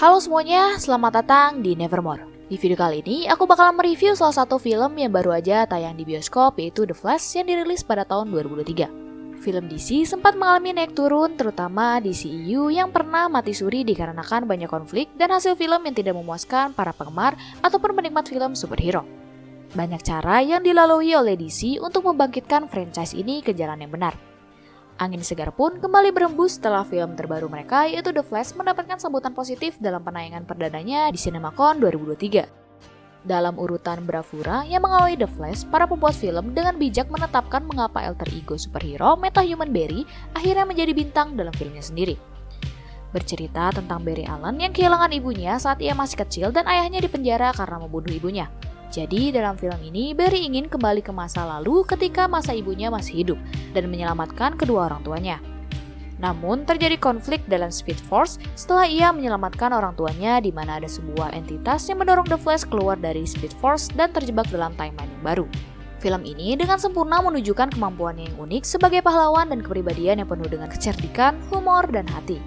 Halo semuanya, selamat datang di Nevermore. Di video kali ini, aku bakalan mereview salah satu film yang baru aja tayang di bioskop, yaitu The Flash yang dirilis pada tahun 2023. Film DC sempat mengalami naik turun, terutama di DCEU yang pernah mati suri dikarenakan banyak konflik dan hasil film yang tidak memuaskan para penggemar ataupun penikmat film superhero. Banyak cara yang dilalui oleh DC untuk membangkitkan franchise ini ke jalan yang benar. Angin segar pun kembali berembus setelah film terbaru mereka yaitu The Flash mendapatkan sambutan positif dalam penayangan perdananya di CinemaCon 2023. Dalam urutan bravura yang mengawali The Flash, para pembuat film dengan bijak menetapkan mengapa alter ego superhero MetaHuman Barry akhirnya menjadi bintang dalam filmnya sendiri. Bercerita tentang Barry Allen yang kehilangan ibunya saat ia masih kecil dan ayahnya dipenjara karena membunuh ibunya. Jadi dalam film ini, Barry ingin kembali ke masa lalu ketika masa ibunya masih hidup dan menyelamatkan kedua orang tuanya. Namun terjadi konflik dalam Speed Force setelah ia menyelamatkan orang tuanya di mana ada sebuah entitas yang mendorong The Flash keluar dari Speed Force dan terjebak dalam timeline yang baru. Film ini dengan sempurna menunjukkan kemampuannya yang unik sebagai pahlawan dan kepribadian yang penuh dengan kecerdikan, humor, dan hati.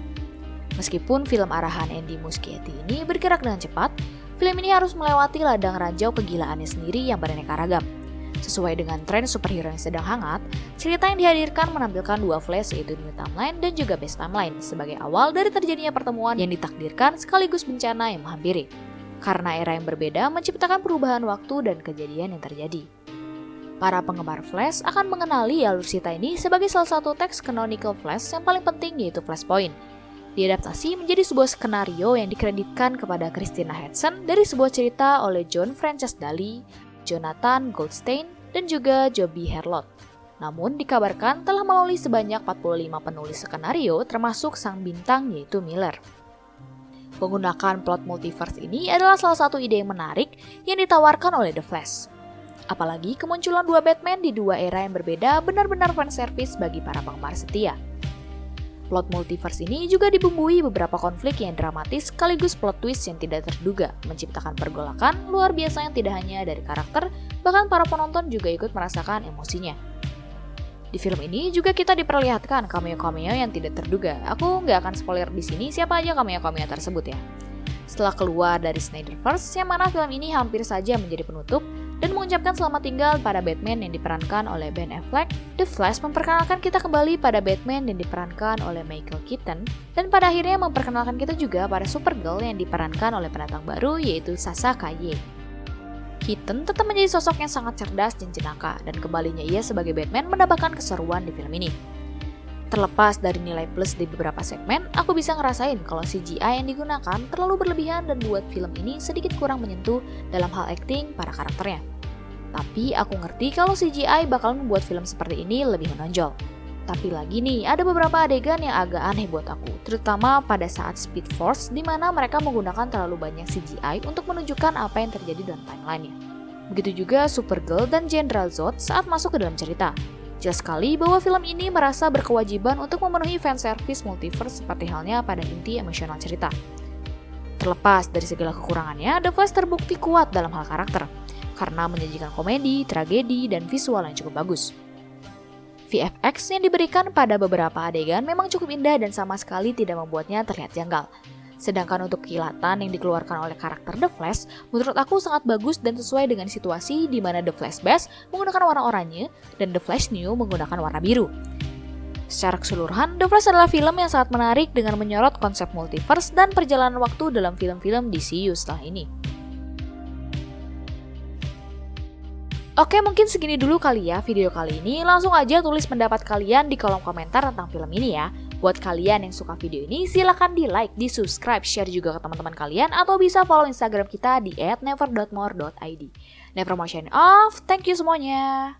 Meskipun film arahan Andy Muschietti ini bergerak dengan cepat, film ini harus melewati ladang ranjau kegilaannya sendiri yang beraneka ragam. Sesuai dengan tren superhero yang sedang hangat, cerita yang dihadirkan menampilkan dua Flash yaitu New Timeline dan juga Best Timeline sebagai awal dari terjadinya pertemuan yang ditakdirkan sekaligus bencana yang menghampiri. Karena era yang berbeda menciptakan perubahan waktu dan kejadian yang terjadi. Para penggemar Flash akan mengenali alur cerita ini sebagai salah satu teks canonical Flash yang paling penting yaitu Flashpoint. Diadaptasi menjadi sebuah skenario yang dikreditkan kepada Christina Hodson dari sebuah cerita oleh John Francis Daley, Jonathan Goldstein, dan juga Joby Herlott. Namun dikabarkan telah melalui sebanyak 45 penulis skenario termasuk sang bintang yaitu Miller. Menggunakan plot multiverse ini adalah salah satu ide yang menarik yang ditawarkan oleh The Flash. Apalagi kemunculan dua Batman di dua era yang berbeda benar-benar fanservice bagi para penggemar setia. Plot multiverse ini juga dibumbui beberapa konflik yang dramatis sekaligus plot twist yang tidak terduga, menciptakan pergolakan luar biasa yang tidak hanya dari karakter, bahkan para penonton juga ikut merasakan emosinya. Di film ini juga kita diperlihatkan cameo-cameo yang tidak terduga. Aku nggak akan spoiler di sini siapa aja cameo-cameo tersebut ya. Setelah keluar dari Snyderverse, yang mana film ini hampir saja menjadi penutup, dan mengucapkan selamat tinggal pada Batman yang diperankan oleh Ben Affleck, The Flash memperkenalkan kita kembali pada Batman yang diperankan oleh Michael Keaton, dan pada akhirnya memperkenalkan kita juga pada Supergirl yang diperankan oleh pendatang baru yaitu Sasha Calle. Keaton tetap menjadi sosok yang sangat cerdas dan jenaka, dan kembalinya ia sebagai Batman mendapatkan keseruan di film ini. Terlepas dari nilai plus di beberapa segmen, aku bisa ngerasain kalau CGI yang digunakan terlalu berlebihan dan buat film ini sedikit kurang menyentuh dalam hal acting para karakternya. Tapi aku ngerti kalau CGI bakal membuat film seperti ini lebih menonjol. Tapi lagi nih, ada beberapa adegan yang agak aneh buat aku, terutama pada saat Speed Force di mana mereka menggunakan terlalu banyak CGI untuk menunjukkan apa yang terjadi dalam timeline-nya. Begitu juga Supergirl dan General Zod saat masuk ke dalam cerita. Jelas sekali bahwa film ini merasa berkewajiban untuk memenuhi fanservice multiverse seperti halnya pada inti emosional cerita. Terlepas dari segala kekurangannya, The Flash terbukti kuat dalam hal karakter, karena menyajikan komedi, tragedi, dan visual yang cukup bagus. VFX yang diberikan pada beberapa adegan memang cukup indah dan sama sekali tidak membuatnya terlihat janggal. Sedangkan untuk kilatan yang dikeluarkan oleh karakter The Flash, menurut aku sangat bagus dan sesuai dengan situasi di mana The Flash Best menggunakan warna oranye dan The Flash New menggunakan warna biru. Secara keseluruhan, The Flash adalah film yang sangat menarik dengan menyorot konsep multiverse dan perjalanan waktu dalam film-film DCU setelah ini. Oke, mungkin segini dulu kali ya video kali ini. Langsung aja tulis pendapat kalian di kolom komentar tentang film ini ya. Buat kalian yang suka video ini, silahkan di like, di subscribe, share juga ke teman-teman kalian, atau bisa follow Instagram kita di @never.more.id. Nevermore signing off, thank you semuanya.